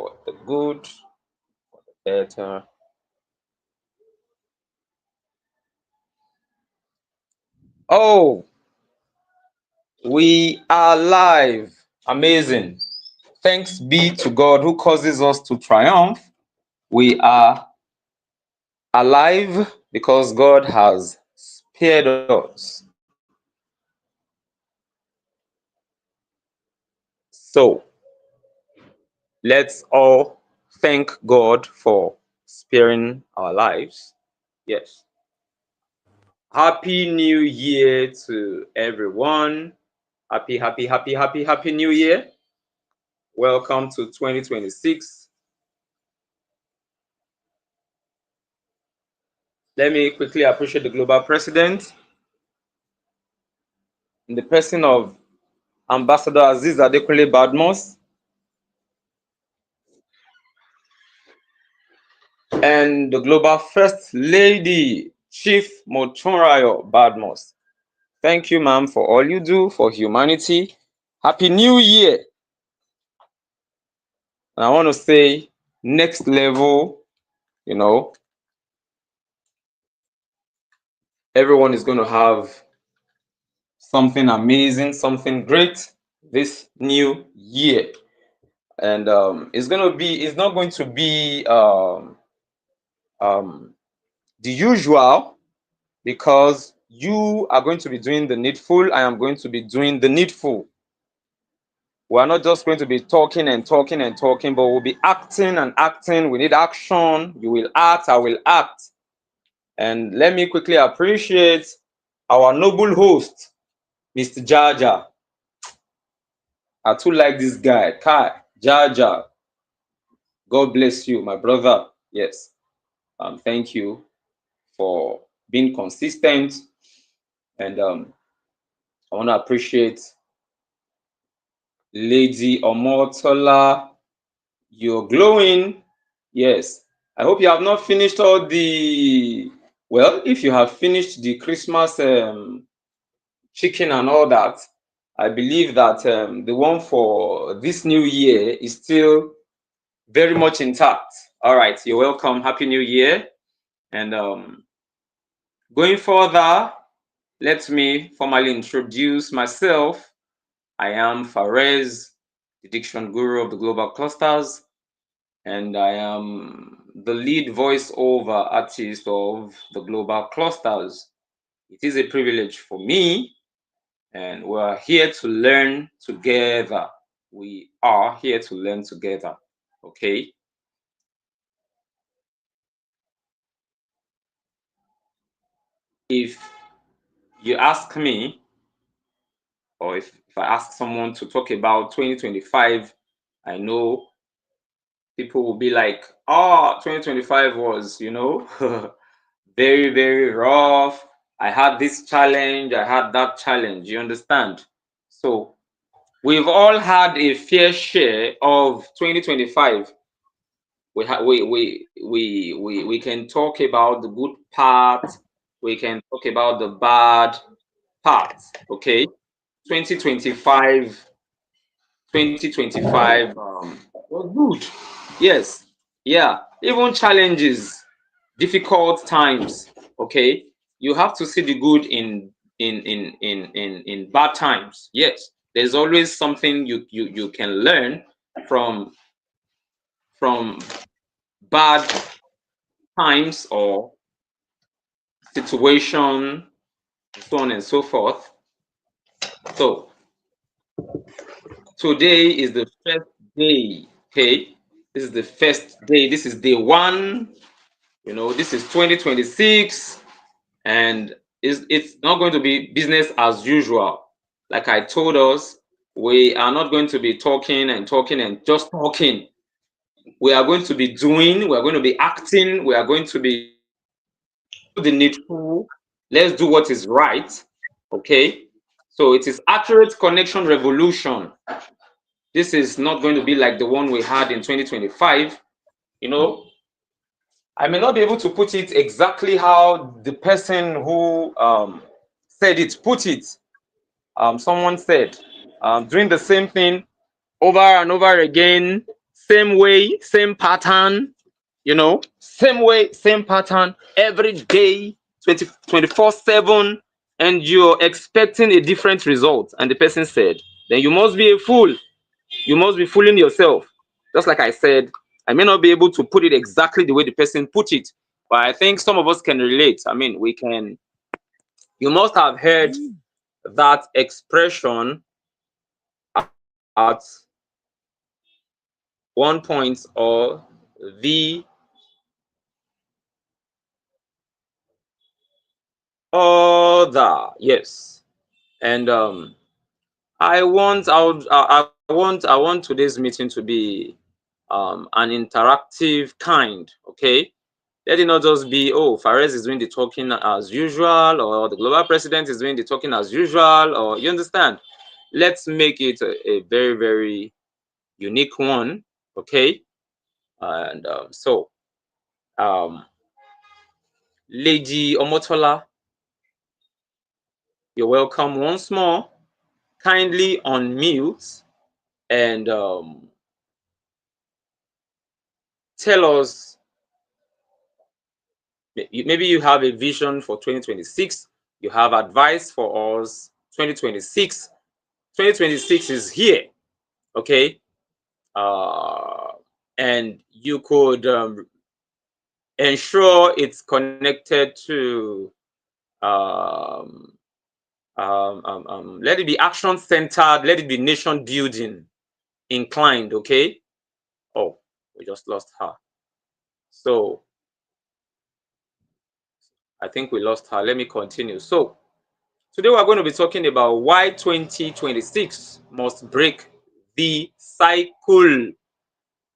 for the good, for the better. Oh, we are live. Amazing. Thanks be to God who causes us to triumph. We are alive because God has spared us. So let's all thank God for sparing our lives. Yes. Happy New Year to everyone. Happy New Year. Welcome to 2026. Let me quickly appreciate the global president in the person of Ambassador Aziz Adekunle Badmos and the global first lady, Chief Motunrayo Badmos. Thank you, ma'am, for all you do for humanity. Happy New Year. And I want to say next level, everyone is going to have something amazing, something great this new year. And it's not going to be the usual, because you are going to be doing the needful. I am going to be doing the needful. We are not just going to be talking and talking and talking, but we'll be acting and acting. We need action. You will act, I will act. And let me quickly appreciate our noble host, Mr. Jaja. I too like this guy. Kai, Jaja. God bless you, my brother. Yes. Thank you for being consistent. And I want to appreciate Lady Omotola. You're glowing. Yes. I hope you have not finished all the, well, if you have finished the Christmas chicken and all that, I believe that the one for this new year is still very much intact. All right, you're welcome. Happy New Year. And going further, let me formally introduce myself. I am Fares, the diction guru of the Global Clusters, and I am the lead voiceover artist of the Global Clusters. It is a privilege for me, and we're here to learn together. We are here to learn together, okay? If you ask me, or if I ask someone to talk about 2025, I know people will be like, oh, 2025 was, very, very rough. I had this challenge, I had that challenge, you understand? So we've all had a fair share of 2025. We can talk about the good part, we can talk about the bad part, okay? 2025 was good. Yes. Yeah. Even challenges, difficult times. Okay. You have to see the good in bad times. Yes. There's always something you can learn from bad times or situation, so on and so forth. So today is the first day. Okay. This is the first day. This is day one. This is 2026, and it's not going to be business as usual. Like I told us, we are not going to be talking and talking and just talking. We are going to be doing, we are going to be acting, we are going to be do the needful. Let's do what is right. Okay. So it is accurate connection revolution. This is not going to be like the one we had in 2025. I may not be able to put it exactly how the person who said it put it. Someone said, doing the same thing over and over again, same way, same pattern, same way, same pattern every day, 24/7, and you're expecting a different result, and the person said, then you must be a fool. You must be fooling yourself. Just like I said, I may not be able to put it exactly the way the person put it, but I think some of us can relate. I mean, we can. You must have heard that expression at one point or the other. Yes. And I want today's meeting to be an interactive kind. Okay, let it not just be, oh, Fares is doing the talking as usual, or the global president is doing the talking as usual, or you understand. Let's make it a very, very unique one. Okay. And um Lady Omotola, you're welcome once more. Kindly unmute and tell us, maybe you have a vision for 2026, you have advice for us. 2026 is here. Okay. uh and you could ensure it's connected to um let it be action centered, let it be nation building inclined. Okay. Oh, we just lost her. So I think we lost her. Let me continue. So today we're going to be talking about why 2026 must break the cycle.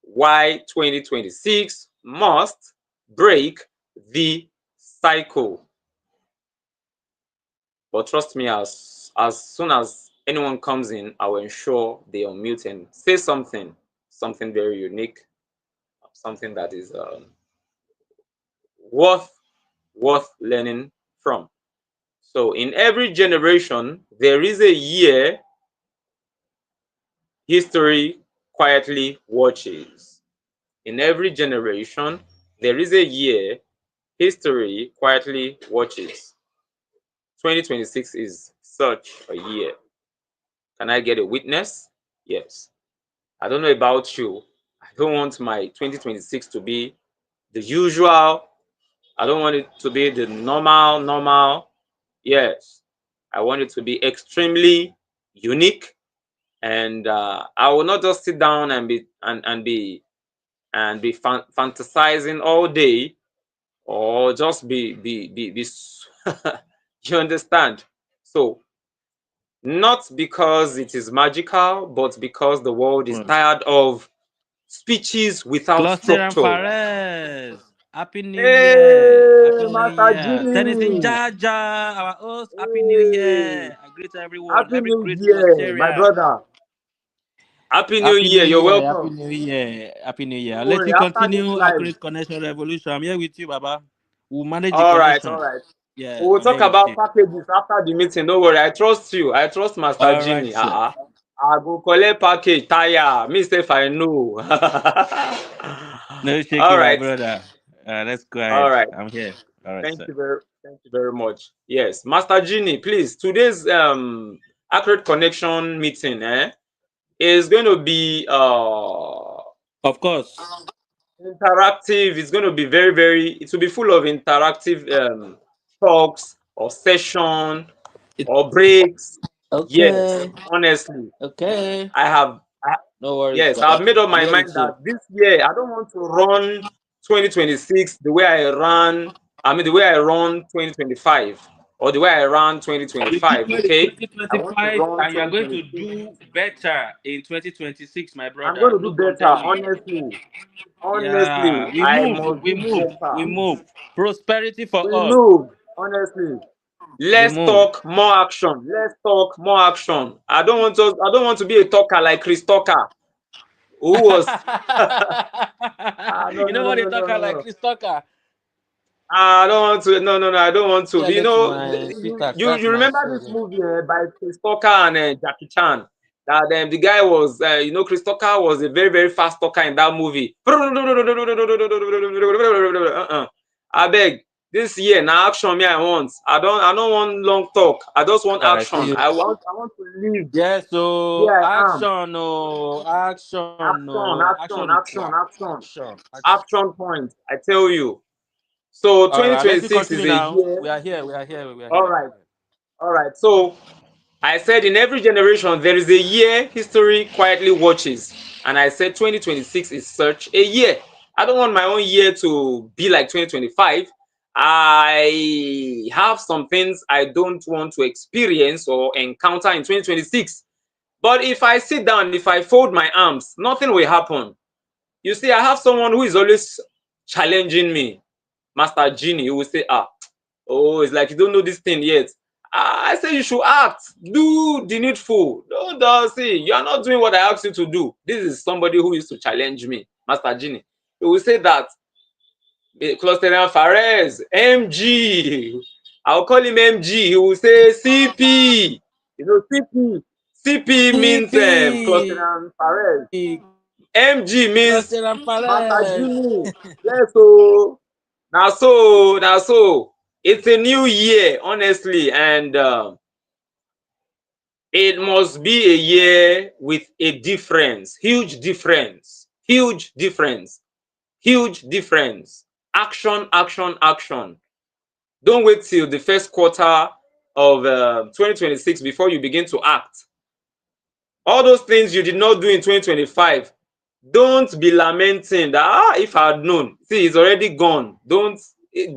Why 2026 must break the cycle. But trust me, as soon as anyone comes in, I will ensure they unmute and say something very unique, something that is worth learning from. So in every generation, there is a year history quietly watches. In every generation, there is a year history quietly watches. 2026 is such a year. Can I get a witness? Yes. I don't know about you. I don't want my 2026 to be the usual. I don't want it to be the normal. Yes. I want it to be extremely unique. And I will not just sit down and be fantasizing all day, or just be you understand. So not because it is magical, but because the world is tired of speeches without Cluster and structure. Fares. Happy New Year. Hey, Happy New Master Year. Tennis in Genie. Jaja, our host. Happy New Hey, Year. I greet everyone. Happy Every New great Year, my Clusteria. brother. Happy New Happy New Year. You're Year. Happy welcome. New Year. Happy New Year. Don't I'll let worry. you After this continue live. Accurate Connection Revolution. I'm here with you, Baba. We'll manage the All right, all connection. right. Yes, We'll I'm talk here with about you. packages after the meeting. Don't worry. I trust you. I trust Master All right, Genie. sir. I go collect package, tire. Me say if I know. No shaking, All my right. brother. Let's go All ahead. right. I'm here. All right, Thank sir. you very much. Yes, Master Genie, please. Today's accurate connection meeting is going to be Of course. interactive. It's going to be very, very, it will be full of interactive talks or session It, or breaks. Yes, okay. honestly, Okay. I have, I, No worries, yes, I've Baba. made up I'm my here mind with you. that this year I don't want to run 2026 the way the way I run 2025, or the way I ran You did 2025. well in Okay, I want to 2025 run and you are going to 2026. do better in 2026, my I'm going brother. to do No better, condemning. honestly. Yeah, Honestly, we I move, must we do move, better. we move. Prosperity for We all. move, honestly. We Let's move. talk more action. Let's talk more action. I don't want to be a talker like Chris Tucker, who was no You no know no what they no no talk like no. Chris Tucker? I don't want to. No, no, no. I don't want to. Yeah, You get know, my sweetheart. you That's you my remember this soul. movie by Chris Tucker and Jackie Chan? that the guy was, Chris Tucker was a very, very fast talker in that movie. I beg, this year now action me I want. I don't want long talk. I just want I see action. you. I want to live Yes, so where I am. action, no, action, Action, no, action action, required. action, action. Action. Action point. I tell you. So All right, let me 2026 continue is a now. year. We are here. We are here. We are All here. right. All right. So I said in every generation there is a year history quietly watches. And I said 2026 is such a year. I don't want my own year to be like 2025. I have some things I don't want to experience or encounter in 2026. But if I sit down, if I fold my arms, nothing will happen. You see, I have someone who is always challenging me, Master Genie, who will say, oh, it's like you don't know this thing yet. I say you should act, do the needful. Don't see, you are not doing what I asked you to do. This is somebody who used to challenge me, Master Genie. He will say that Clusterian Fares, MG. I'll call him MG. He will say CP. CP. CP means CP, Clusterian Fares. MG Cluster and means Master Perez. Genie. Yes, so now so it's a new year, honestly, and it must be a year with a difference, huge difference, huge difference, huge difference. Action, action, action. Don't wait till the first quarter of 2026 before you begin to act. All those things you did not do in 2025, don't be lamenting that if I had known. See, it's already gone. Don't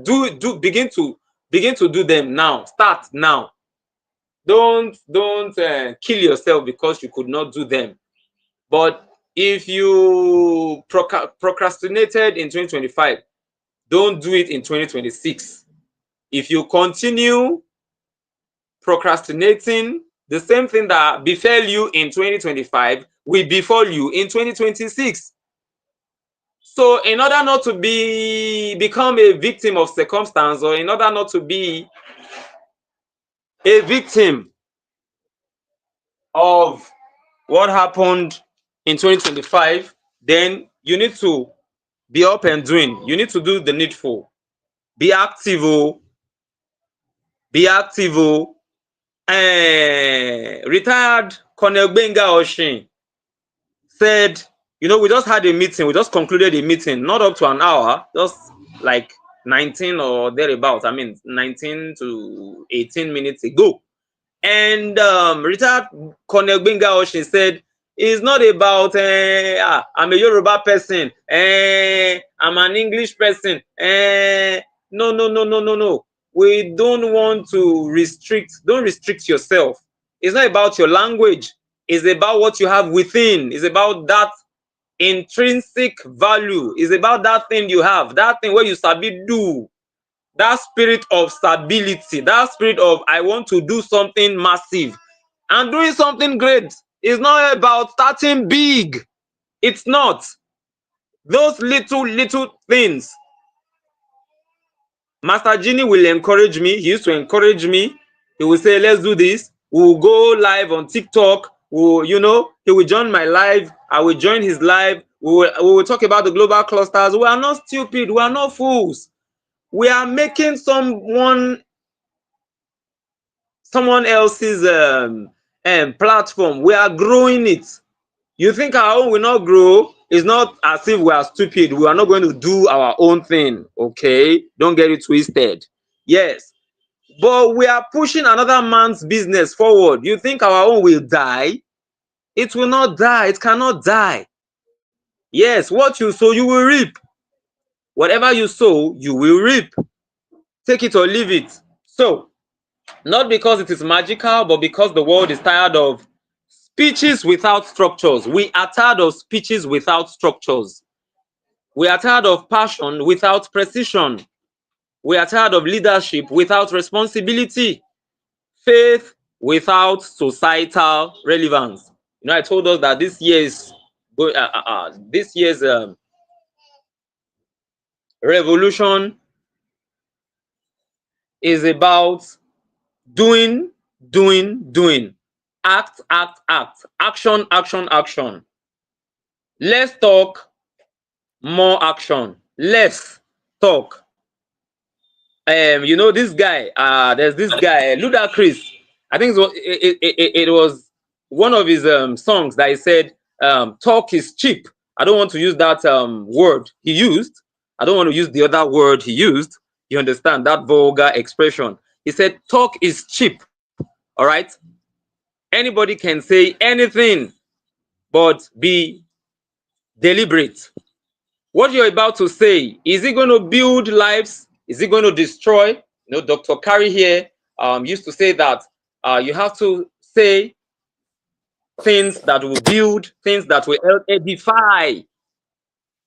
do begin to do them now. Start now. Don't kill yourself because you could not do them. But if you procrastinated in 2025, don't do it in 2026. If you continue procrastinating, the same thing that befell you in 2025 will befall you in 2026. So in order not to become a victim of circumstance, or in order not to be a victim of what happened in 2025, then you need to be up and doing. You need to do the needful. Be active, oh. Be active, oh. Retired Colonel Benga Oshin said, we just had a meeting. We just concluded a meeting, not up to an hour, just like 19 or thereabouts. I mean, 19 to 18 minutes ago. And retired Colonel Benga Oshin said, it's not about, I'm a Yoruba person, I'm an English person. No, no, no, no, no, no. We don't want to don't restrict yourself. It's not about your language. It's about what you have within. It's about that intrinsic value. It's about that thing you have, that thing where you sabi do, that spirit of stability, that spirit of I want to do something massive and doing something great. Is not about starting big. It's not. Those little things. Master Genie will encourage me. He used to encourage me. He will say, let's do this. We'll go live on TikTok. He will join my live. I will join his live. We will talk about the global clusters. We are not stupid. We are not fools. We are making someone else's platform. We are growing it. You think our own will not grow? It's not as if we are stupid. We are not going to do our own thing. Okay, don't get it twisted. Yes, but we are pushing another man's business forward. You think our own will die? It will not die. It cannot die. Yes, what you sow you will reap. Whatever you sow you will reap. Take it or leave it. So not because it is magical, but because the world is tired of speeches without structures. We are tired of speeches without structures. We are tired of passion without precision. We are tired of leadership without responsibility. Faith without societal relevance. I told us that this year's revolution is about doing, doing, doing. Act, act, act. Action, action, action. Less talk, more action. Less talk. This guy. There's this guy, Ludacris. I think it was one of his songs that he said, "Talk is cheap." I don't want to use that word he used. I don't want to use the other word he used. You understand that vulgar expression? He said, "Talk is cheap." All right. Anybody can say anything, but be deliberate. What you're about to say, is it going to build lives? Is it going to destroy? Dr. Carey here used to say that you have to say things that will build, things that will edify,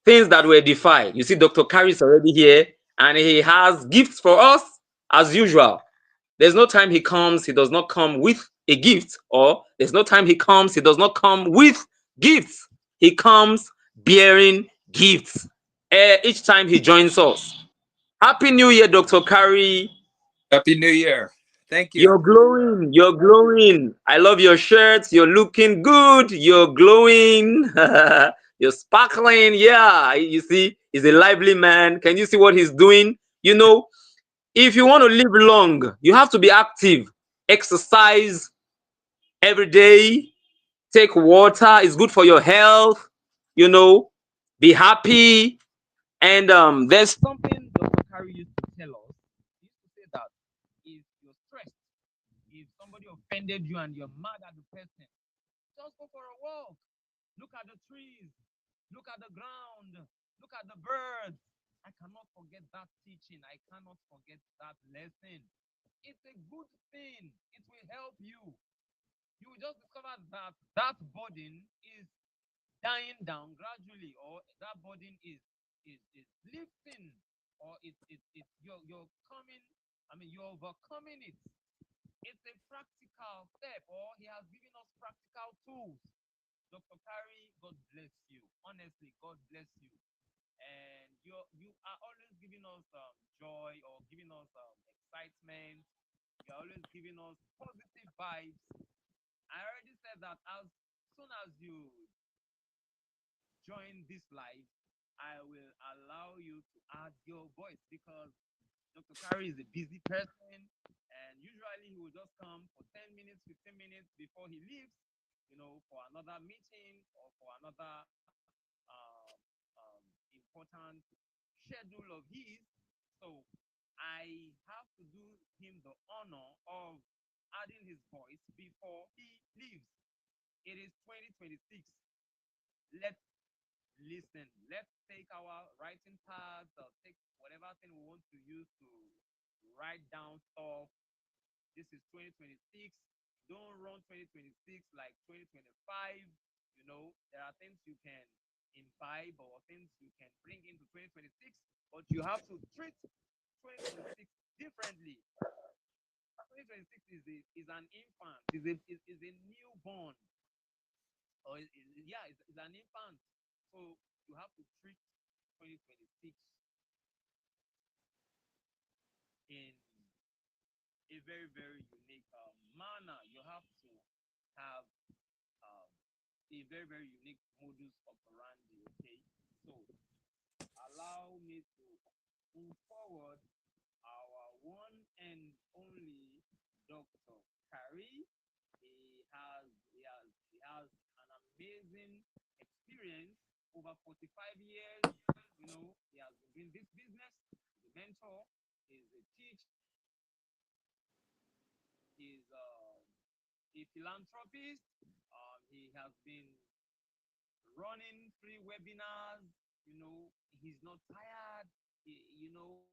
things that will edify. You see, Dr. Carey is already here and he has gifts for us as usual. There's no time he comes, he does not come with a gift, or there's no time he comes, he does not come with gifts. He comes bearing gifts each time he joins us. Happy New Year, Dr. Carey. Happy New Year. Thank you. You're glowing. You're glowing. I love your shirts. You're looking good. You're glowing. You're sparkling. Yeah, you see, he's a lively man. Can you see what he's doing? If you want to live long, you have to be active. Exercise every day. Take water. It's good for your health. You know, be happy. And there's something Dr. Carey used to tell us. He used to say that if you're stressed, if somebody offended you and you're mad at the person, just go for a walk. Look at the trees. Look at the ground. Look at the birds. I cannot forget that teaching. I cannot forget that lesson. It's a good thing. It will help you. You will just discover that that burden is dying down gradually, or that burden is lifting, or you're coming. I mean, you're overcoming it. It's a practical step, or he has given us practical tools. Dr. Carey, God bless you. Honestly, God bless you. And you are always giving us joy, or giving us excitement. You're always giving us positive vibes. I already said that as soon as you join this live, I will allow you to add your voice, because Dr. Carey is a busy person, and usually he will just come for 10 minutes, 15 minutes before he leaves, for another meeting or for another important schedule of his. So I have to do him the honor of adding his voice before he leaves. It is 2026. Let's listen. Let's take our writing pads, or take whatever thing we want to use to write down stuff. This is 2026. Don't run 2026 like 2025. There are things you can imbibe, or things you can bring into 2026, but you have to treat 2026 differently. 2026 is an infant, is a newborn, or yeah, it's an infant. So you have to treat 2026 in a very, very unique manner. You have to have um, a very, very unique modus operandi. Okay, so allow me to move forward our one and only Dr. Carey. He has an amazing experience over 45 years. He has been doing this business. He's a mentor. He's a teacher. He's a philanthropist. He has been running free webinars. He's not tired. I don't even know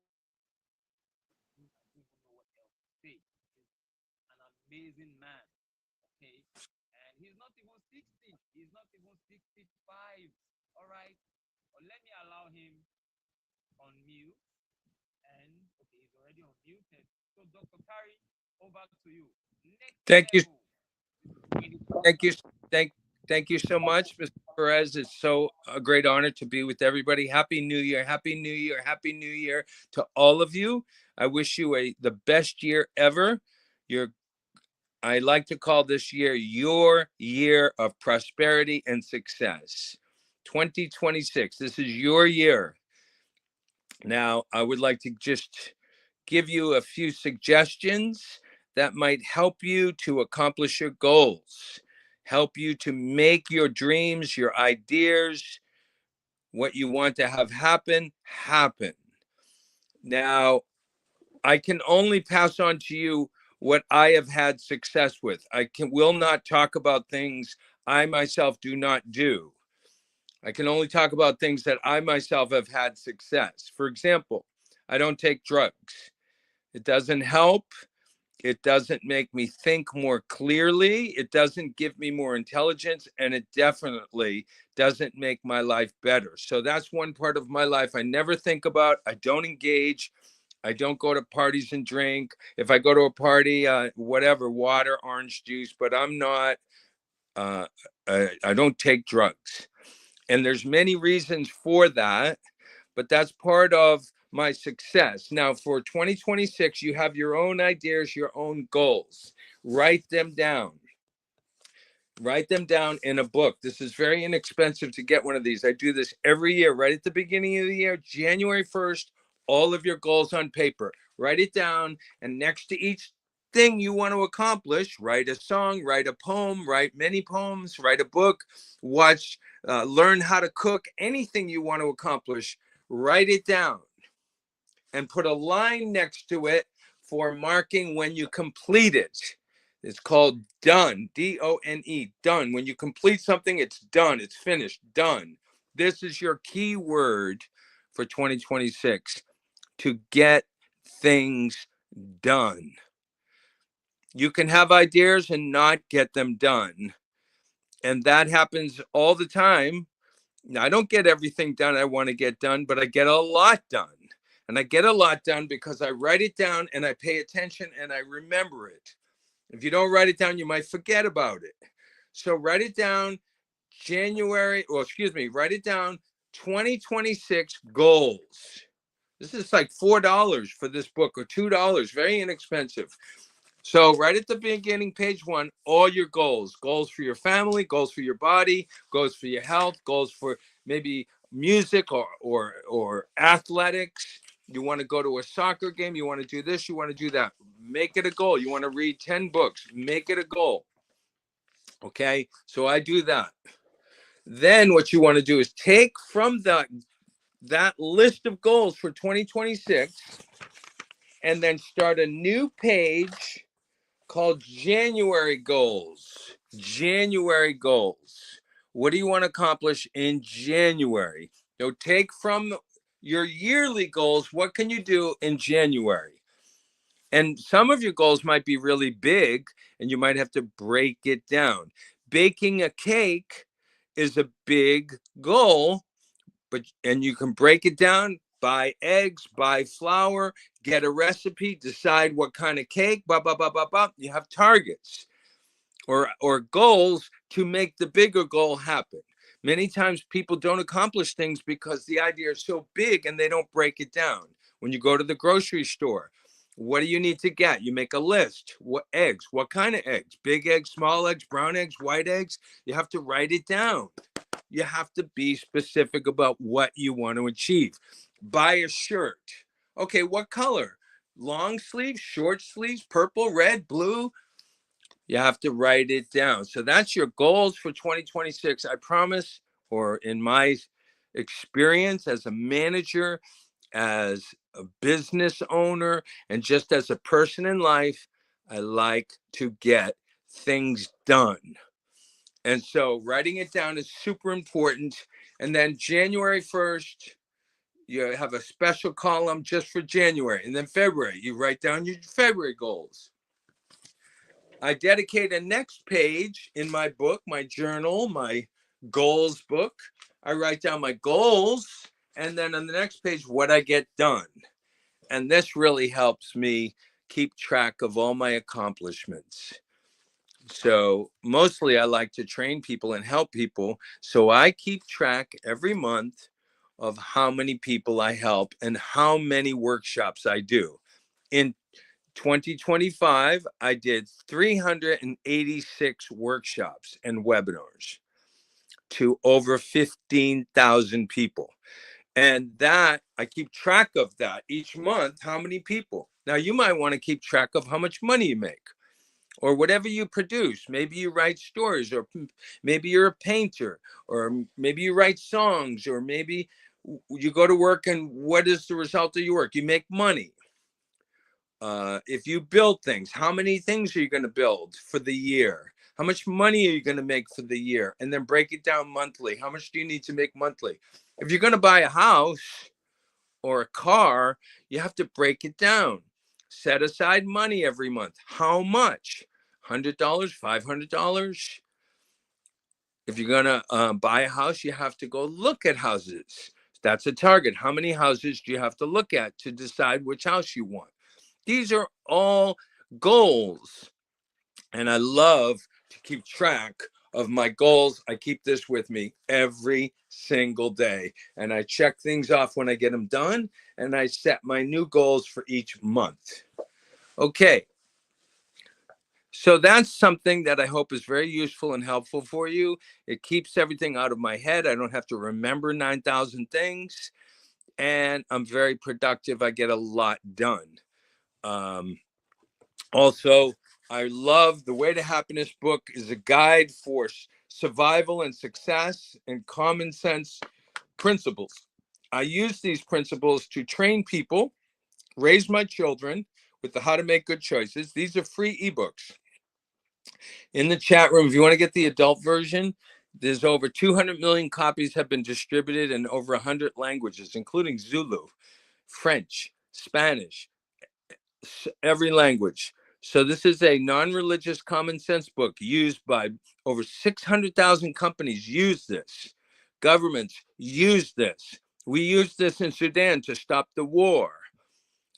what else to say. He's an amazing man. Okay, and he's not even 60. He's not even 65. All right, but let me allow him on mute. And okay, he's already unmuted. So, Dr. Carey, over to you. Next Thank you. level. Thank you. Thank thank you so much, Mr. Perez. It's so a great honor to be with everybody. Happy New Year. Happy New Year. Happy New Year to all of you. I wish you the best year ever. You're I like to call this year your year of prosperity and success. 2026, this is your year. Now, I would like to just give you a few suggestions that might help you to accomplish your goals, help you to make your dreams, your ideas, what you want to have happen, happen. Now, I can only pass on to you what I have had success with. Will not talk about things I myself do not do. I can only talk about things that I myself have had success. For example, I don't take drugs. It doesn't help. It doesn't make me think more clearly. It doesn't give me more intelligence, and it definitely doesn't make my life better. So that's one part of my life I never think about. I don't engage. I don't go to parties and drink. If I go to a party, whatever, water, orange juice, but I'm not, I don't take drugs. And there's many reasons for that, but that's part of my success. Now, for 2026, you have your own ideas, your own goals. Write them down. Write them down in a book. This is very inexpensive to get one of these. I do this every year, right at the beginning of the year, January 1st, all of your goals on paper. Write it down, and next to each thing you want to accomplish, write a song, write a poem, write many poems, write a book, watch, learn how to cook, anything you want to accomplish, write it down and put a line next to it for marking when you complete it. It's called done, D-O-N-E, done. When you complete something, it's done, it's finished, done. This is your key word for 2026, to get things done. You can have ideas and not get them done. And that happens all the time. Now, I don't get everything done I want to get done, but I get a lot done. And I get a lot done because I write it down and I pay attention and I remember it. If you don't write it down, you might forget about it. So write it down, write it down, 2026 goals. This is like $4 for this book, or $2, very inexpensive. So right at the beginning, page 1, all your goals for your family, goals for your body, goals for your health, goals for maybe music or athletics. You want to go to a soccer game, you want to do this, you want to do that. Make it a goal. You want to read 10 books, make it a goal. Okay, so I do that. Then what you want to do is take from that list of goals for 2026 and then start a new page called January goals. January goals. What do you want to accomplish in January? So take from your yearly goals, what can you do in January? And some of your goals might be really big and you might have to break it down. Baking a cake is a big goal, and you can break it down. Buy eggs, buy flour, get a recipe, decide what kind of cake, You have targets or goals to make the bigger goal happen. Many times people don't accomplish things because the idea is so big and they don't break it down. When you go to the grocery store, what do you need to get? You make a list. What eggs? What kind of eggs? Big eggs, small eggs, brown eggs, white eggs? You have to write it down. You have to be specific about what you want to achieve. Buy a shirt. Okay, what color? Long sleeves, short sleeves, purple, red, blue? You have to write it down. So that's your goals for 2026. I promise, or in my experience as a manager, as a business owner, and just as a person in life, I like to get things done. And so writing it down is super important. And then January 1st, you have a special column just for January. And then February, you write down your February goals. I dedicate a next page in my book, my journal, my goals book. I write down my goals. And then on the next page, what I get done. And this really helps me keep track of all my accomplishments. So mostly I like to train people and help people. So I keep track every month of how many people I help and how many workshops I do. In 2025, I did 386 workshops and webinars to over 15,000 people. And that, I keep track of that each month, how many people. Now, you might want to keep track of how much money you make or whatever you produce. Maybe you write stories, or maybe you're a painter, or maybe you write songs, or maybe you go to work and what is the result of your work? You make money. If you build things, how many things are you going to build for the year? How much money are you going to make for the year? And then break it down monthly. How much do you need to make monthly? If you're going to buy a house or a car, you have to break it down. Set aside money every month. How much? $100, $500? If you're going to buy a house, you have to go look at houses. That's a target. How many houses do you have to look at to decide which house you want? These are all goals. And I love to keep track of my goals. I keep this with me every single day. And I check things off when I get them done. And I set my new goals for each month. Okay. So that's something that I hope is very useful and helpful for you. It keeps everything out of my head. I don't have to remember 9,000 things. And I'm very productive. I get a lot done. Also, I love the Way to Happiness book is a guide for survival and success and common sense principles. I use these principles to train people, raise my children with the how to make good choices. These are free ebooks. In the chat room, if you want to get the adult version, there's over 200 million copies have been distributed in over 100 languages, including Zulu, French, Spanish, every language. So this is a non-religious common sense book used by over 600,000 companies use this. Governments use this. We use this in Sudan to stop the war.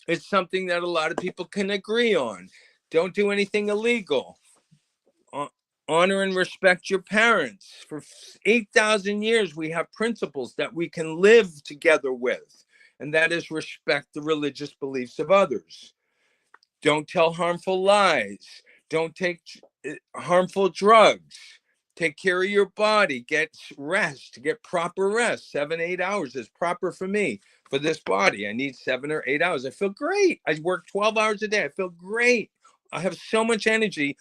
It's something that a lot of people can agree on. Don't do anything illegal. Honor and respect your parents. For 8,000 years, we have principles that we can live together with, and that is respect the religious beliefs of others. Don't tell harmful lies. Don't take harmful drugs. Take care of your body. Get rest. Get proper rest. 7-8 hours is proper for me. For this body, I need 7 or 8 hours. I feel great. I work 12 hours a day. I feel great. I have so much energy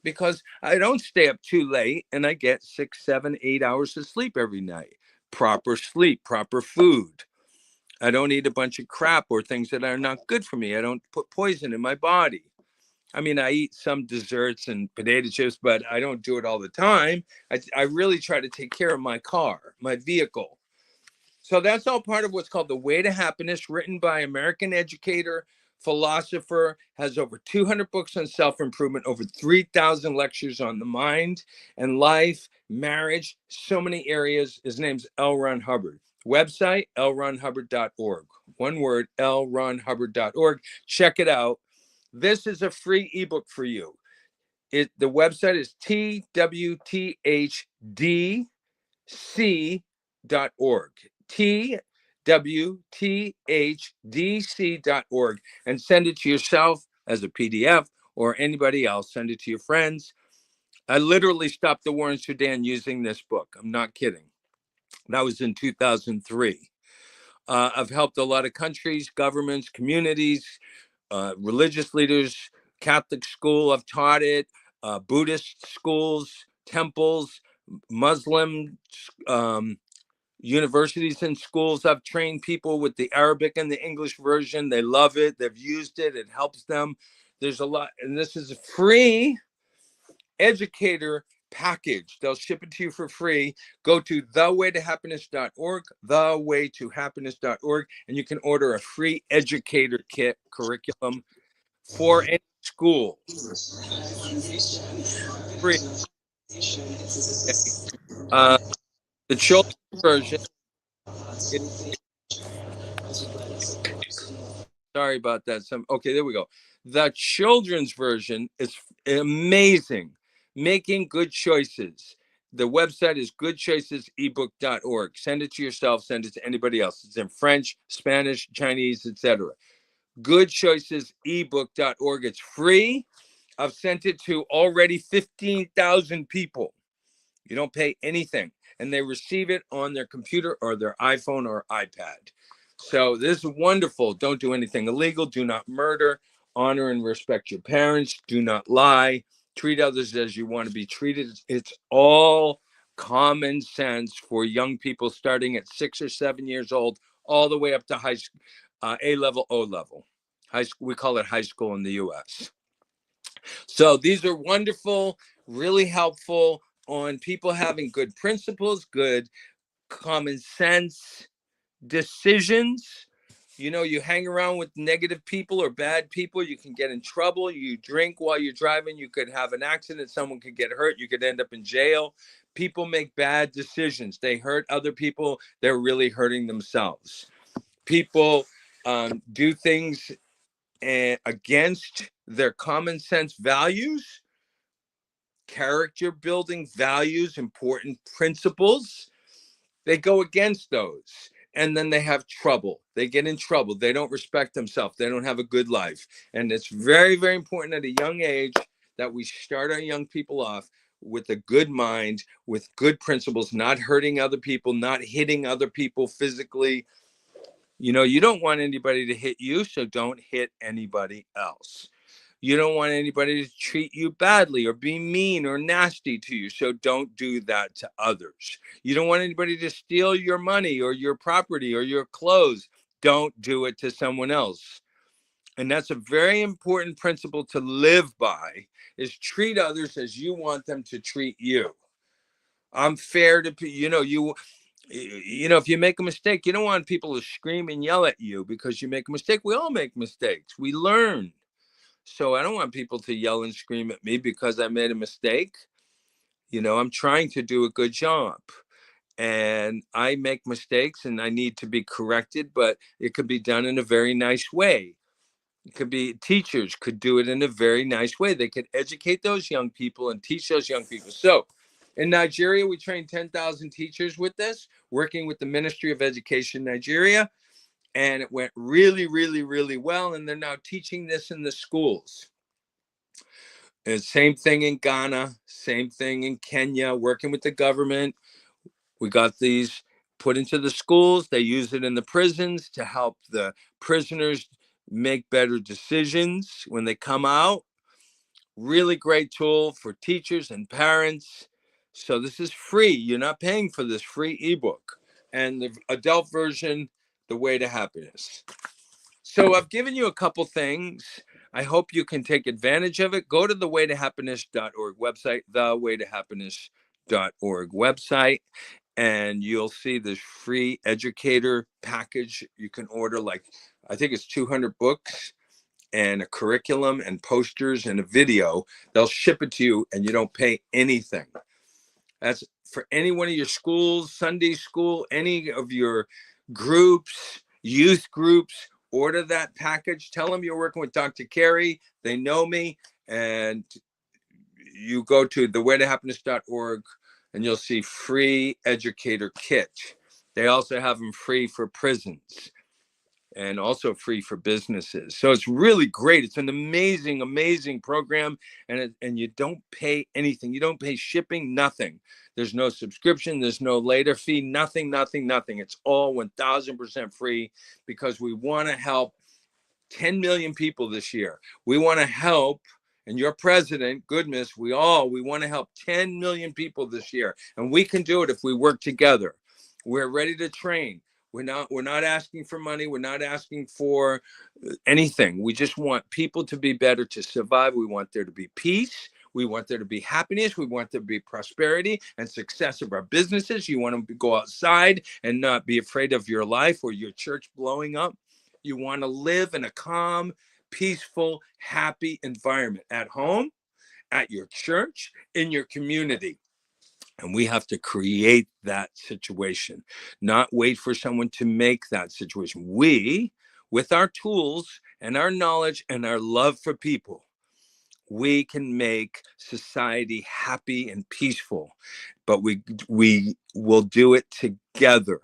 because I don't stay up too late, and I get 6, 7, 8 hours of sleep every night. Proper sleep, proper food. I don't eat a bunch of crap or things that are not good for me. I don't put poison in my body. I mean, I eat some desserts and potato chips, but I don't do it all the time. I really try to take care of my car, my vehicle. So that's all part of what's called The Way to Happiness, written by American educator, philosopher, has over 200 books on self-improvement, over 3,000 lectures on the mind and life, marriage, so many areas. His name's L. Ron Hubbard. Website, lronhubbard.org. One word, lronhubbard.org. Check it out. This is a free ebook for you. The website is twthdc.org. twthdc.org, and send it to yourself as a PDF or anybody else. Send it to your friends. I literally stopped the war in Sudan using this book. I'm not kidding. That was in 2003. I've helped a lot of countries, governments, communities, religious leaders, Catholic school, I've taught it, Buddhist schools, temples, Muslim universities and schools. I've trained people with the Arabic and the English version. They love it. They've used it. It helps them. There's a lot, and this is a free educator package. They'll ship it to you for free. Go to thewaytohappiness.org, thewaytohappiness.org, and you can order a free educator kit curriculum for any school. Free. The children's version is, sorry about that. Okay, there we go. The children's version is amazing. Making good choices. The website is goodchoicesebook.org. Send it to yourself, send it to anybody else. It's in French, Spanish, Chinese, etc. goodchoicesebook.org. It's free. I've sent it to already 15,000 people. You don't pay anything, and they receive it on their computer or their iPhone or iPad. So this is wonderful. Don't do anything illegal. Do not murder. Honor and respect your parents. Do not lie. Treat others as you want to be treated. It's all common sense for young people starting at 6 or 7 years old, all the way up to high school, A level, O level. High school, we call it high school in the U.S. So these are wonderful, really helpful on people having good principles, good common sense decisions. You know, you hang around with negative people or bad people, you can get in trouble. You drink while you're driving, you could have an accident, someone could get hurt, you could end up in jail. People make bad decisions. They hurt other people, they're really hurting themselves. People do things against their common sense values, character building values, important principles. They go against those, and then they have trouble. They get in trouble. They don't respect themselves. They don't have a good life. And it's very, very important at a young age that we start our young people off with a good mind, with good principles, not hurting other people, not hitting other people physically. You know, you don't want anybody to hit you, so don't hit anybody else. You don't want anybody to treat you badly or be mean or nasty to you, so don't do that to others. You don't want anybody to steal your money or your property or your clothes. Don't do it to someone else. And that's a very important principle to live by, is treat others as you want them to treat you. I'm fair to, if you make a mistake, you don't want people to scream and yell at you because you make a mistake. We all make mistakes. We learn. So I don't want people to yell and scream at me because I made a mistake. You know, I'm trying to do a good job, and I make mistakes and I need to be corrected, but it could be done in a very nice way. It could be, teachers could do it in a very nice way. They could educate those young people and teach those young people. So in Nigeria, we trained 10,000 teachers with this, working with the Ministry of Education Nigeria. And it went really, really, really well. And they're now teaching this in the schools. And same thing in Ghana, same thing in Kenya, working with the government. We got these put into the schools. They use it in the prisons to help the prisoners make better decisions when they come out. Really great tool for teachers and parents. So this is free. You're not paying for this free ebook. And the adult version, The Way to Happiness. So I've given you a couple things. I hope you can take advantage of it. Go to the waytohappiness.org website, thewaytohappiness.org website, and you'll see this free educator package. You can order, like, I think it's 200 books and a curriculum and posters and a video. They'll ship it to you and you don't pay anything. That's for any one of your schools, Sunday school, any of your groups, youth groups. Order that package. Tell them you're working with Dr. Carey. They know me. And you go to thewaytohappiness.org and you'll see free educator kit. They also have them free for prisons and also free for businesses. So it's really great. It's an amazing, amazing program. And you don't pay anything. You don't pay shipping, nothing. There's no subscription. There's no later fee, nothing, nothing, nothing. It's all 1000% free, because we want to help 10 million people this year. We want to help, and your president, goodness, we want to help 10 million people this year. And we can do it if we work together. We're ready to train. We're not asking for money. We're not asking for anything. We just want people to be better, to survive. We want there to be peace. We want there to be happiness. We want there to be prosperity and success of our businesses. You want to go outside and not be afraid of your life or your church blowing up. You want to live in a calm, peaceful, happy environment at home, at your church, in your community. And we have to create that situation, not wait for someone to make that situation. We, with our tools and our knowledge and our love for people, we can make society happy and peaceful, but we will do it together.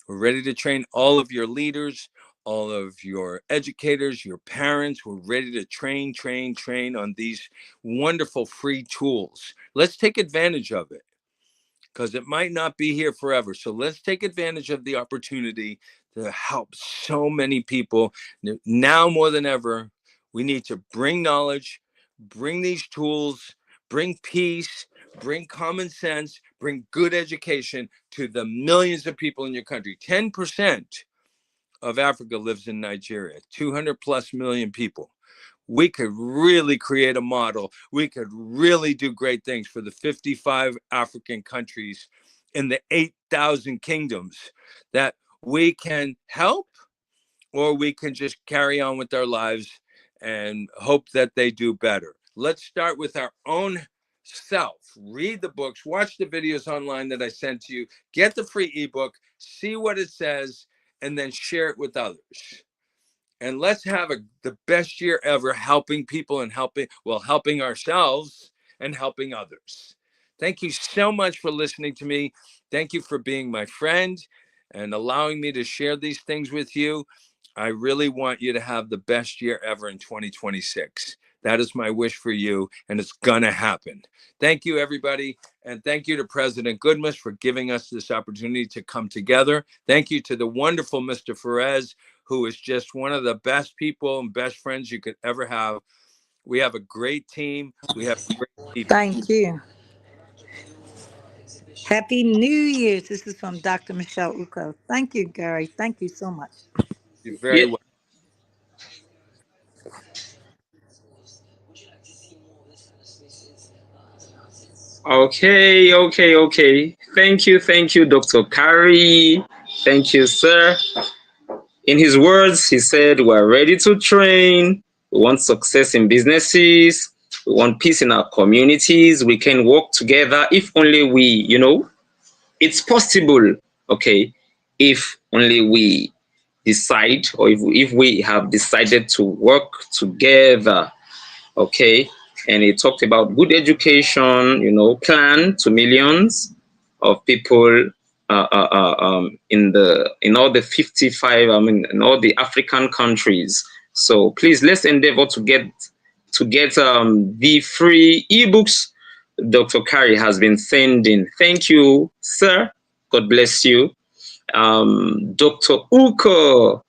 We're ready to train all of your leaders, all of your educators, your parents. We're ready to train on these wonderful free tools. Let's take advantage of it because it might not be here forever. So let's take advantage of the opportunity to help so many people. Now more than ever, we need to bring knowledge, bring these tools, bring peace, bring common sense, bring good education to the millions of people in your country. 10% of Africa lives in Nigeria, 200 plus million people. We could really create a model. We could really do great things for the 55 African countries in the 8,000 kingdoms that we can help, or we can just carry on with our lives and hope that they do better. Let's start with our own self. Read the books, watch the videos online that I sent to you, get the free ebook, see what it says, and then share it with others. And let's have the best year ever, helping people and helping ourselves and helping others. Thank you so much for listening to me. Thank you for being my friend and allowing me to share these things with you. I really want you to have the best year ever in 2026. That is my wish for you, and it's gonna happen. Thank you, everybody, and thank you to President Goodmas for giving us this opportunity to come together. Thank you to the wonderful Mr. Perez, who is just one of the best people and best friends you could ever have. We have a great team. We have great people. Thank you. Happy New Year's. This is from Dr. Michelle Uko. Thank you, Gary. Thank you so much. You're very Yeah. welcome. Okay. Thank you, Dr. Kari. Thank you, sir. In his words, he said, we're ready to train. We want success in businesses. We want peace in our communities. We can work together if only we, it's possible. Okay. If only we decide, or if we have decided to work together. Okay. And he talked about good education, plan to millions of people in all the 55, in all the African countries. So please, let's endeavor to get the free ebooks Dr. Kari has been sending. Thank you, sir. God bless you. Dr. Uko,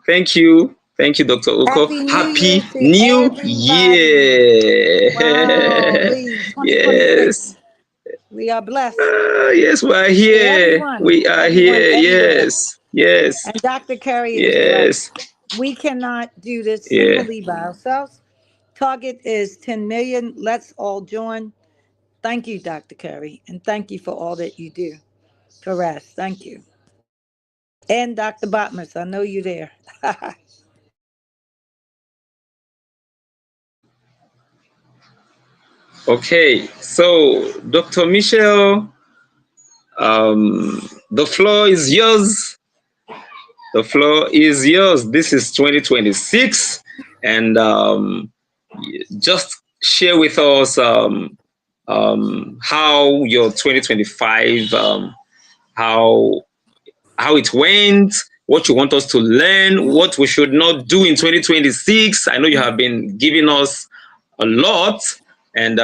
thank you. Thank you, Dr. Uko. Happy New Year Happy to New everybody. Year. Wow, 2026. Yes. We are blessed. Yes, we are To here. everyone, We are everyone, here. everywhere. Yes. Yes. And Dr. Carey is right. Yes. We cannot do this Yeah. singly by ourselves. Target is 10 million. Let's all join. Thank you, Dr. Carey. And thank you for all that you do for us. Thank you. And Dr. Botmas, I know you're there. Okay. So, Dr. Michelle, the floor is yours. The floor is yours. This is 2026. And just share with us how your 2025, how it went, what you want us to learn, what we should not do in 2026. I know you have been giving us a lot. And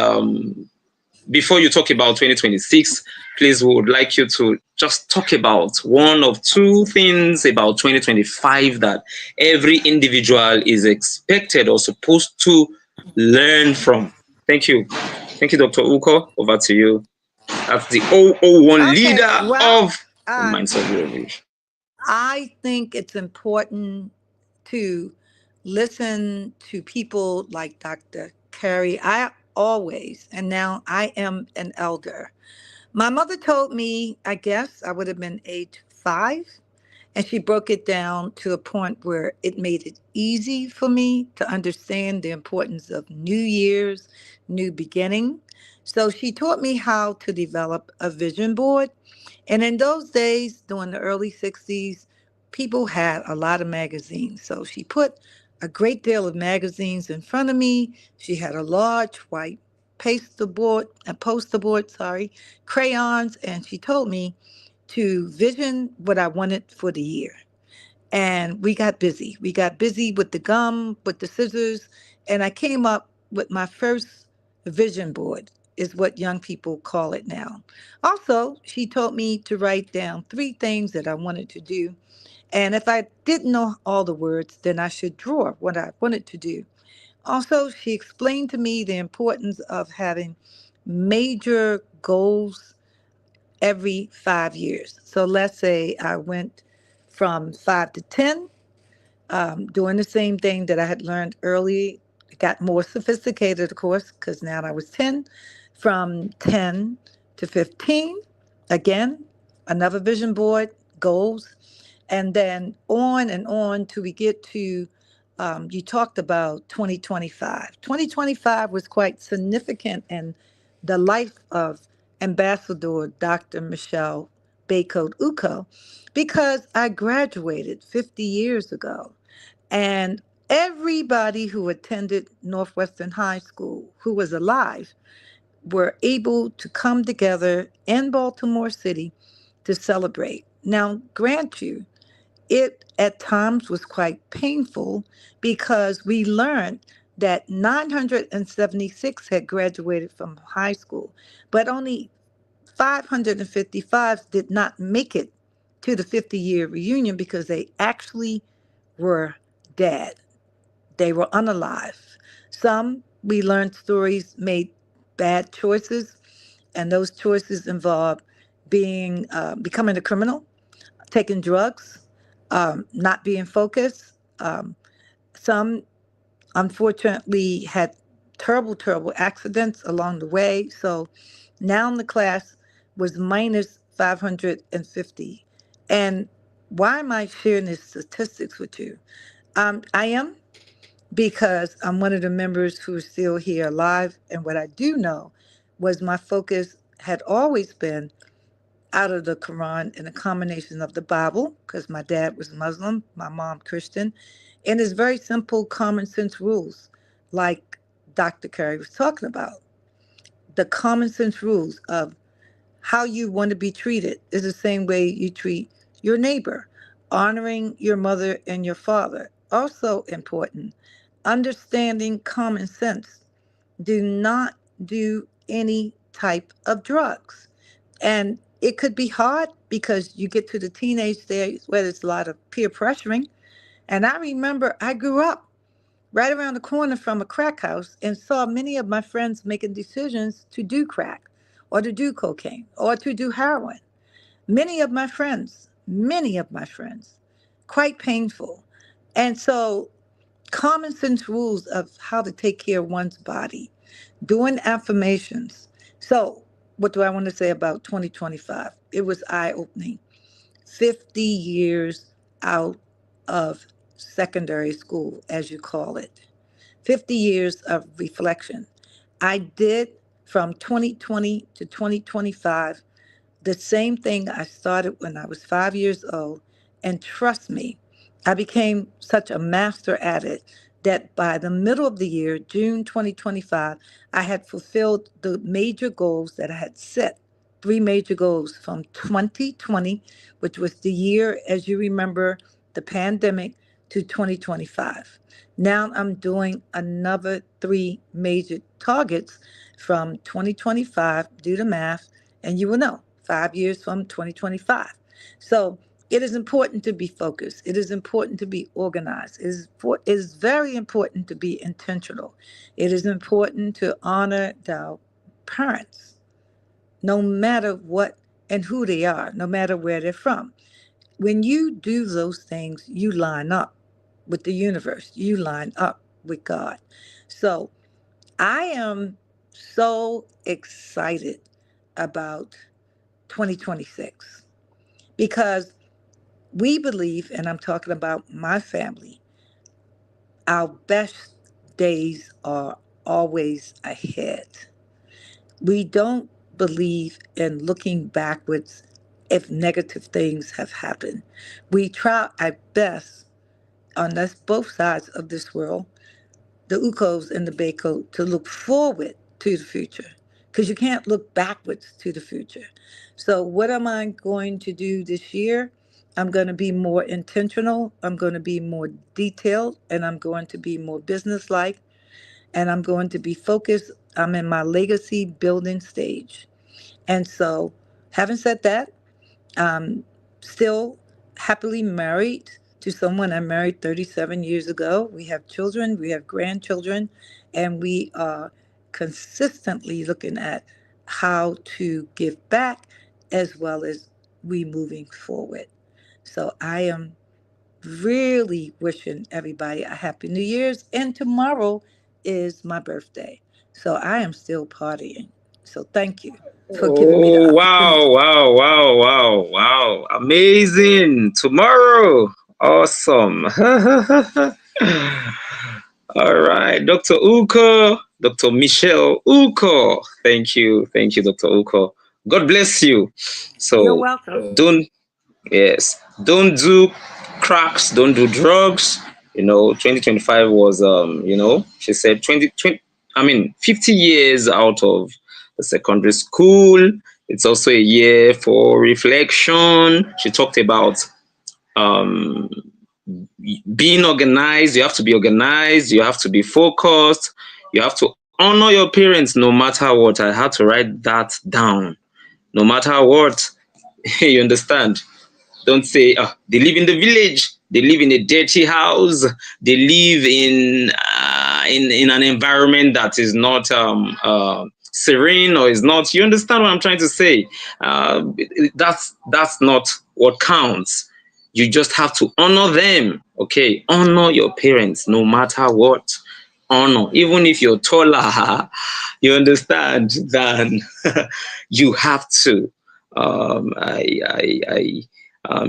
before you talk about 2026, please, we would like you to just talk about one of two things about 2025 that every individual is expected or supposed to learn from. Thank you. Thank you, Dr. Uko. Over to you. That's the 001 Okay, leader well, of the Mindset Revolution. I think it's important to listen to people like Dr. Carey. I always, and now I am an elder. My mother told me, I guess I would have been age 5, and she broke it down to a point where it made it easy for me to understand the importance of New Year's, new beginning. So she taught me how to develop a vision board. And in those days, during the early 60s, people had a lot of magazines. So she put a great deal of magazines in front of me. She had a large white poster board, crayons, and she told me to vision what I wanted for the year. and we got busy. We got busy with the gum, with the scissors, and I came up with my first vision board, is what young people call it now. Also, she told me to write down 3 things that I wanted to do. And if I didn't know all the words, then I should draw what I wanted to do. Also, she explained to me the importance of having major goals every 5 years. So let's say I went from 5 to 10, doing the same thing that I had learned early. It got more sophisticated, of course, because now I was 10. From 10 to 15, again, another vision board, goals, and then on and on till we get to, you talked about 2025. 2025 was quite significant in the life of Ambassador Dr. Michelle Baycode Uko because I graduated 50 years ago. And everybody who attended Northwestern High School who was alive were able to come together in Baltimore City to celebrate. Now, grant you, it at times was quite painful because we learned that 976 had graduated from high school, but only 555 did not make it to the 50-year reunion because they actually were dead. They were unalive. Some, we learned stories, made bad choices, and those choices involved becoming a criminal, taking drugs, not being focused. Some, unfortunately, had terrible, terrible accidents along the way. So now the class was minus 550. And why am I sharing these statistics with you? I am because I'm one of the members who is still here alive. And what I do know was my focus had always been out of the Quran and a combination of the Bible, because my dad was Muslim, my mom Christian, and it's very simple common sense rules, like Dr. Curry was talking about. The common sense rules of how you want to be treated is the same way you treat your neighbor. Honoring your mother and your father, also important. Understanding common sense. Do not do any type of drugs. And it could be hard because you get to the teenage stage where there's a lot of peer pressuring. And I remember I grew up right around the corner from a crack house and saw many of my friends making decisions to do crack or to do cocaine or to do heroin. Many of my friends, quite painful. And so, common sense rules of how to take care of one's body, doing affirmations. So, what do I want to say about 2025? It was eye opening. 50 years out of secondary school, as you call it. 50 years of reflection. I did from 2020 to 2025 the same thing I started when I was 5 years old. And trust me, I became such a master at it that by the middle of the year, June 2025, I had fulfilled the major goals that I had set. 3 major goals from 2020, which was the year, as you remember, the pandemic, to 2025. Now I'm doing another 3 major targets from 2025, do the math, and you will know 5 years from 2025. So it is important to be focused. It is important to be organized. It is very important to be intentional. It is important to honor our parents, no matter what and who they are, no matter where they're from. When you do those things, you line up with the universe, you line up with God. So I am so excited about 2026 because we believe, and I'm talking about my family, our best days are always ahead. We don't believe in looking backwards if negative things have happened. We try our best on us both sides of this world, the Ukos and the Bako, to look forward to the future because you can't look backwards to the future. So what am I going to do this year? I'm going to be more intentional. I'm going to be more detailed, and I'm going to be more businesslike, and I'm going to be focused. I'm in my legacy building stage. And so, having said that, I'm still happily married to someone I married 37 years ago. We have children, we have grandchildren, and we are consistently looking at how to give back as well as we moving forward. So I am really wishing everybody a happy New Year's. And tomorrow is my birthday. So I am still partying. So thank you for giving me the Oh, wow, opportunity. wow, wow, wow, wow. Amazing. Tomorrow. Awesome. All right. Dr. Uko, Dr. Michelle Uko. Thank you. Thank you, Dr. Uko. God bless you. You're So welcome. don't, yes, don't do cracks, don't do drugs. 2025 was, she said 2020, I mean, 50 years out of the secondary school. It's also a year for reflection. She talked about um, being organized. You have to be organized. You have to be focused. You have to honor your parents no matter what. I had to write that down. No matter what, you understand? Don't say, oh, they live in the village. They live in a dirty house. They live in an environment that is not serene or is not. You understand what I'm trying to say? That's not what counts. You just have to honor them. Okay, honor your parents no matter what. Honor, even if you're taller, you understand. Then you have to.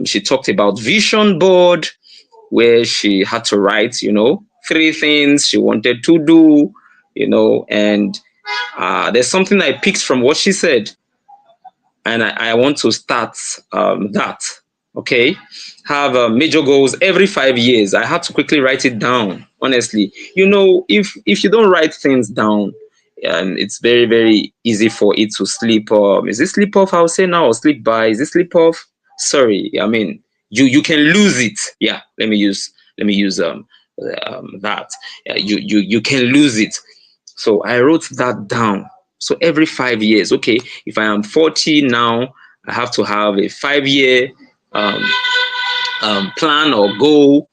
She talked about vision board where she had to write, 3 things she wanted to do, and there's something I picked from what she said, and I want to start that. Okay, have major goals every 5 years. I had to quickly write it down. Honestly, if you don't write things down, it's very very easy for it to slip. Is it slip off? I'll say now, or slip by. Is it slip off? Sorry, I mean you can lose it. Yeah, let me use that. You can lose it. So I wrote that down. So every 5 years, okay, if I am 40 now, I have to have a 5 year um, plan or goal,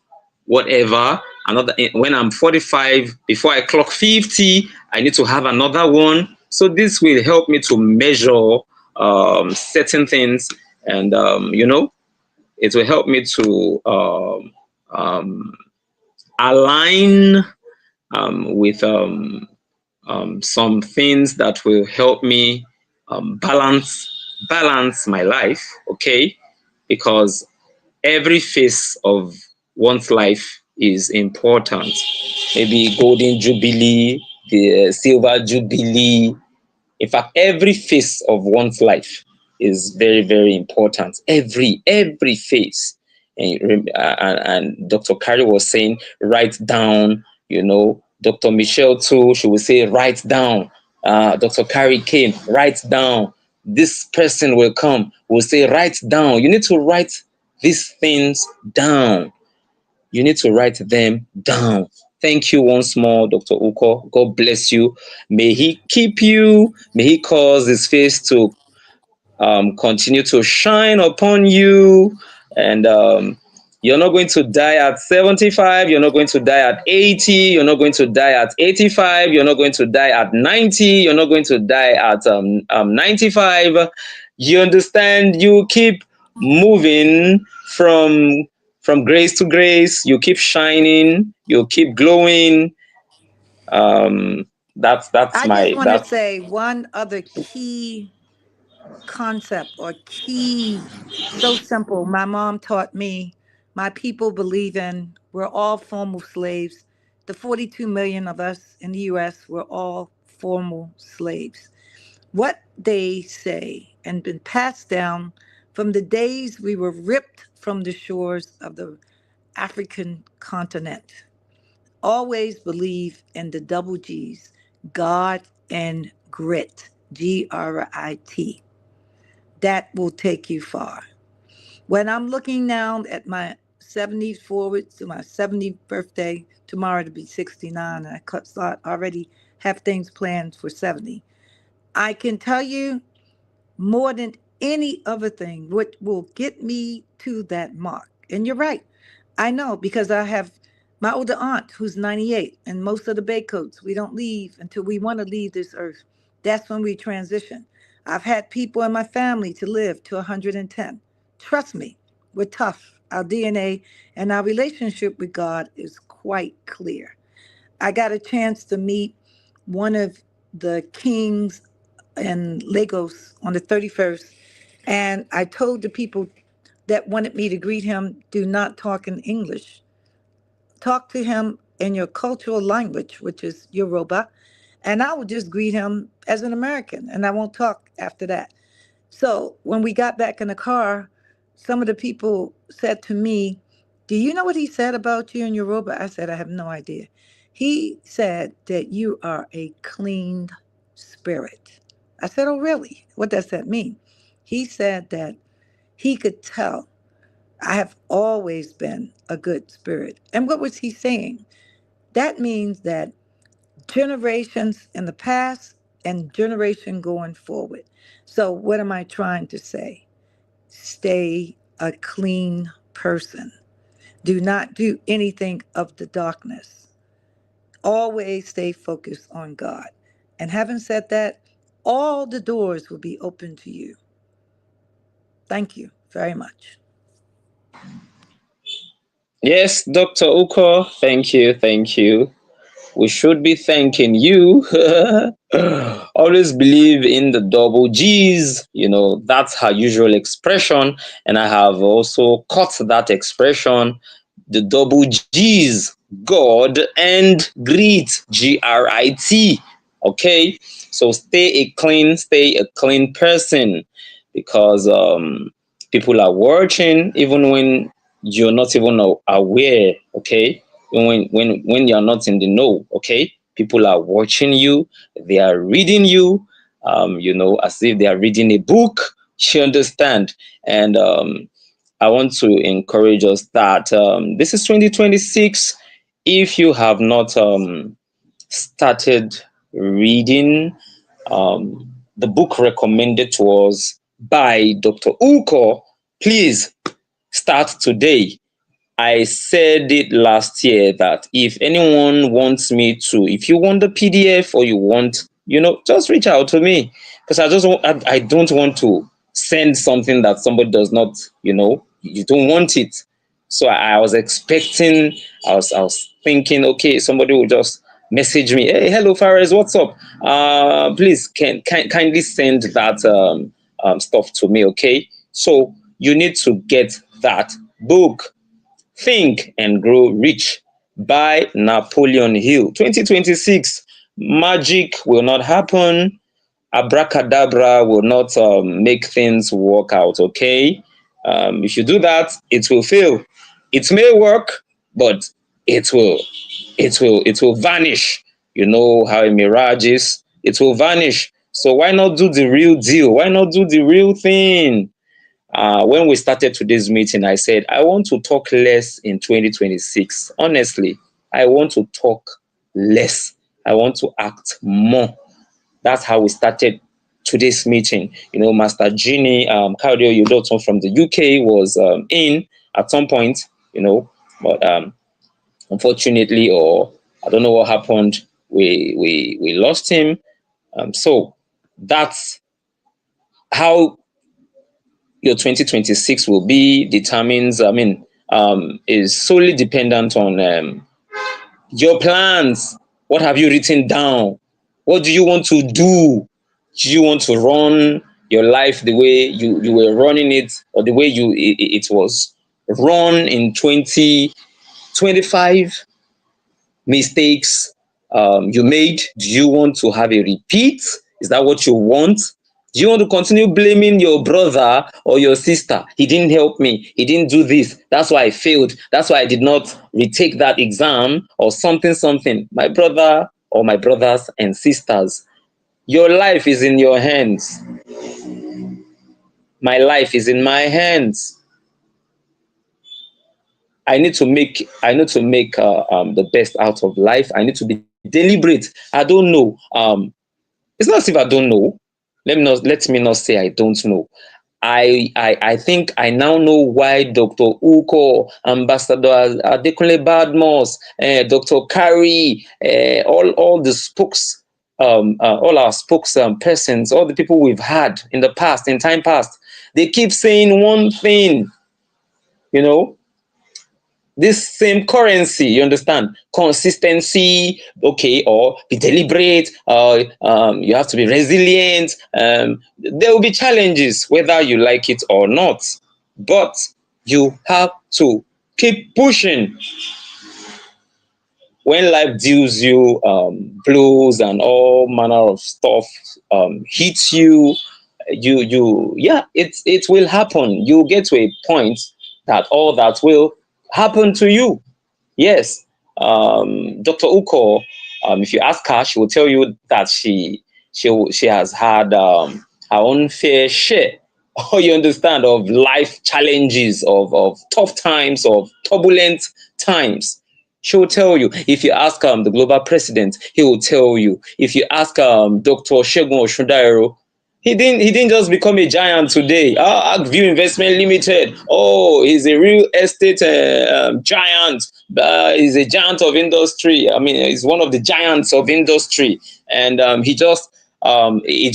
whatever. Another when I'm 45, before I clock 50, I need to have another one. So this will help me to measure certain things, and it will help me to um, align with some things that will help me balance my life. Okay, because every phase of one's life is important. Maybe golden jubilee, the silver jubilee. In fact, every phase of one's life is very, very important. Every phase. And Dr. Carey was saying, write down, Dr. Michelle too, she would say, write down. Dr. Carey came, write down. This person will come, will say, write down. You need to write these things down. You need to write them down. Thank you once more, Dr. Uko. God bless you. May He keep you. May He cause His face to continue to shine upon you. And you're not going to die at 75. You're not going to die at 80. You're not going to die at 85. You're not going to die at 90. You're not going to die at 95. You understand? You keep moving from grace to grace. You keep shining. You keep glowing. That's I just my want to that's say one other key concept or key, so simple. My mom taught me, my people believe in, we're all formal slaves. The 42 million of us in the US, we're all formal slaves. What they say and been passed down from the days we were ripped from the shores of the African continent. Always believe in the double G's, God and grit, GRIT. That will take you far. When I'm looking now at my 70s forward to my 70th birthday, tomorrow to be 69, and start already have things planned for 70. I can tell you more than any other thing what will get me to that mark. And you're right. I know because I have my older aunt who's 98, and most of the Baycoats, we don't leave until we want to leave this earth. That's when we transition. I've had people in my family to live to 110. Trust me, we're tough. Our DNA and our relationship with God is quite clear. I got a chance to meet one of the kings in Lagos on the 31st, and I told the people that wanted me to greet him, do not talk in English. Talk to him in your cultural language, which is Yoruba, and I will just greet him as an American, and I won't talk after that. So when we got back in the car, some of the people said to me, "Do you know what he said about you in Yoruba?" I said, "I have no idea." He said that you are a clean spirit. I said, "Oh, really? What does that mean?" He said that he could tell I have always been a good spirit. And what was he saying? That means that generations in the past and generation going forward. So what am I trying to say? Stay a clean person. Do not do anything of the darkness. Always stay focused on God. And having said that, all the doors will be open to you. Thank you very much. Yes, Dr. Uko, thank you, thank you. We should be thanking you. Always believe in the double G's. That's her usual expression. And I have also caught that expression, the double G's, God and grit, Grit. Okay. So stay a clean person because people are watching even when you're not even aware. Okay, when you're not in the know. Okay, people are watching you, they are reading you, as if they are reading a book. You understand? And I want to encourage us that this is 2026. If you have not started reading the book recommended to us by Dr. Uko, please start today. I said it last year that if anyone wants me to, if you want the PDF or you want, just reach out to me because I don't want to send something that somebody does not, you don't want it. So I was expecting, I was thinking, okay, somebody will just message me, hey, hello, Fares, what's up? Please, kindly send that stuff to me, okay? So you need to get that book. Think and Grow Rich by Napoleon Hill. 2026, magic will not happen. Abracadabra will not make things work out, okay? If you do that, it will fail. It may work, but it will, it will vanish. You know how a mirage is? It will vanish. So why not do the real deal? Why not do the real thing? When we started today's meeting, I said, I want to talk less in 2026. Honestly, I want to talk less. I want to act more. That's how we started today's meeting. Master Genie, Claudio Yudoton from the UK was in at some point, but unfortunately, or I don't know what happened, we lost him. So that's how your 2026 will be determines, is solely dependent on your plans. What have you written down? What do you want to do? Do you want to run your life the way you were running it, or the way it was run in 2025? Mistakes you made, do you want to have a repeat? Is that what you want? Do you want to continue blaming your brother or your sister? He didn't help me. He didn't do this. That's why I failed. That's why I did not retake that exam or something, something. My brother or my brothers and sisters, your life is in your hands. My life is in my hands. I need to make the best out of life. I need to be deliberate. I don't know. It's not as if I don't know. Let me not say I don't know. I think I now know why Dr. Uko, Ambassador Adekunle Badmus, Dr. Kari, all the spokes, all our spokes persons, all the people we've had in the past, in time past, they keep saying one thing, you know, this same currency, you understand, consistency, okay, or be deliberate, you have to be resilient. There will be challenges whether you like it or not, but you have to keep pushing. When life deals you blows and all manner of stuff hits you, yeah, it will happen. You get to a point that all that will happen to you. Yes, Dr. Uko, if you ask her, she will tell you that she has had her own fair share, or you understand, of life challenges, of tough times, of turbulent times. She will tell you. If you ask the global president, he will tell you. If you ask Dr. Shegun Oshundairo, he didn't just become a giant today. Agview Investment Limited. Oh, he's a real estate giant. He's a giant of industry. I mean, he's one of the giants of industry. And it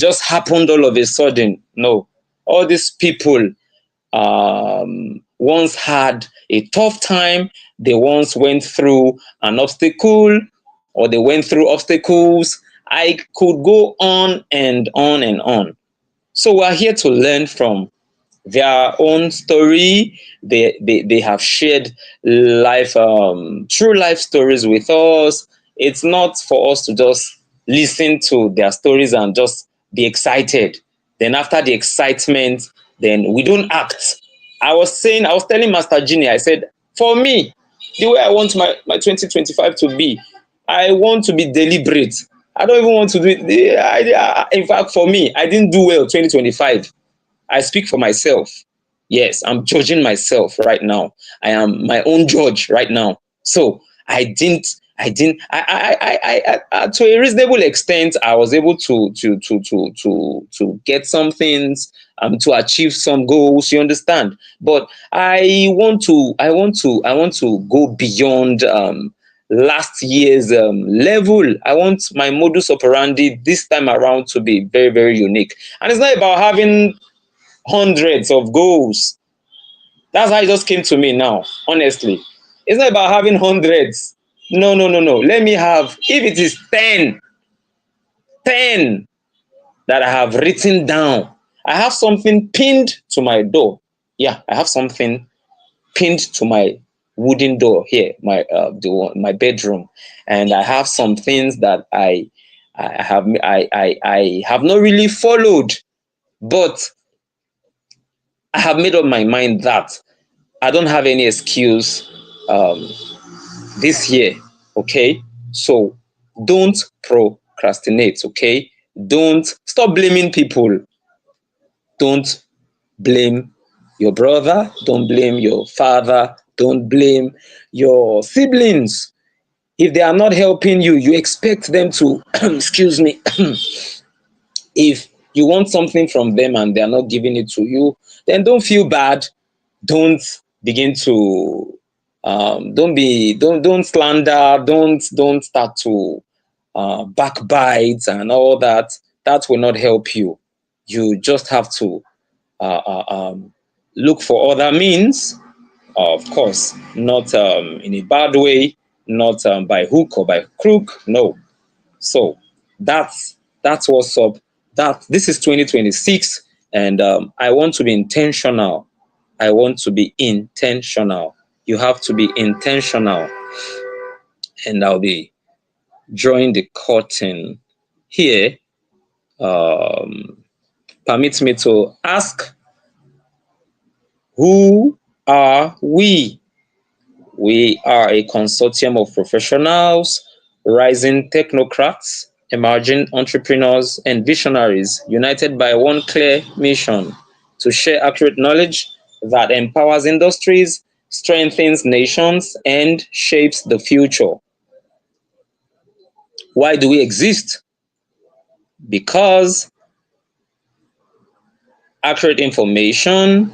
just happened all of a sudden. No, all these people once had a tough time. They once went through an obstacle, or they went through obstacles. I could go on and on and on. So we're here to learn from their own story. They have shared life, true life stories with us. It's not for us to just listen to their stories and just be excited. Then after the excitement, then we don't act. I was telling Master Genie, I said, for me, the way I want my 2025 to be, I want to be deliberate. I don't even want to do it. In fact, for me, I didn't do well 2025. I speak for myself. Yes, I'm judging myself right now. I am my own judge right now. So to a reasonable extent, I was able to get some things, to achieve some goals. You understand? But I want to go beyond last year's level. I want my modus operandi this time around to be very, very unique. And it's not about having hundreds of goals. That's how it just came to me now, honestly. It's not about having hundreds. No, no, no, no. Let me have, if it is 10 that I have written down. I have something pinned to my door. Yeah, I have something pinned to my wooden door here, my bedroom, and I have some things that I have not really followed, but I have made up my mind that I don't have any excuse this year. Okay, so don't procrastinate. Okay, don't stop blaming people. Don't blame your brother. Don't blame your father. Don't blame your siblings. If they are not helping you, you expect them to, excuse me, if you want something from them and they are not giving it to you, then don't feel bad. Don't begin to, don't slander. Don't start to backbite and all that. That will not help you. You just have to look for other means, of course, not in a bad way, not by hook or by crook. No. So that's what's up. That this is 2026, and I want to be intentional. I want to be intentional. You have to be intentional, and I'll be drawing the curtain here. Um, Permit me to ask, who are we? We are a consortium of professionals, rising technocrats, emerging entrepreneurs, and visionaries united by one clear mission: to share accurate knowledge that empowers industries, strengthens nations, and shapes the future. Why do we exist? Because accurate information